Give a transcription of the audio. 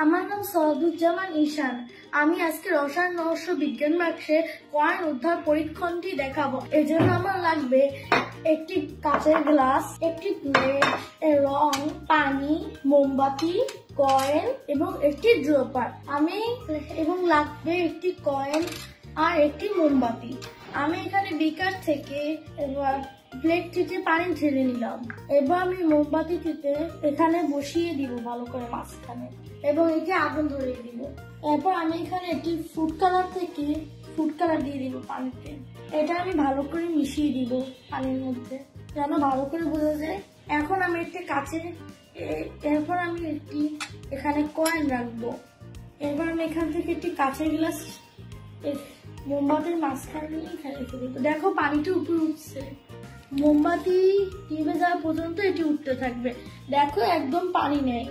আমার নাম সৌদুজ্জামান ঈশান। আমি আজকে রসায়ন রহস্য বিজ্ঞান বাক্সে কয়েন উদ্ধার পরীক্ষণটি দেখাবো। এজন্য আমার লাগবে একটি কাঁচের গ্লাস, একটি প্লেট, রং, পানি, মোমবাতি, কয়েন এবং একটি ড্রপার। এবং লাগবে একটি কয়েন আর একটি মোমবাতি। আমি এখানে বিকার থেকে এবার প্লেটটিতে পানি ঢেলে নিলাম। এবার আমি মোমবাতিটিতে এখানে বসিয়ে দিব ভালো করে মাঝখানে এবং একে আগুন ধরিয়ে দিব। এরপর আমি এখানে একটি ফুড কালার দিয়ে দিব পানিতে। এটা আমি ভালো করে মিশিয়ে দিব পানির মধ্যে যেন ভালো করে বোঝা যায়। এখন আমি একটি এখানে কয়েন রাখবো। এবার আমি এখান থেকে একটি কাঁচের গ্লাস মোমবাতির মাঝখানে নিয়ে এখানে রেখে দিব। দেখো পানিটা উপরে উঠছে। মোমবাতি নিভে যাওয়া পর্যন্ত এটি উঠতে থাকবে। দেখো একদম পানি নেই।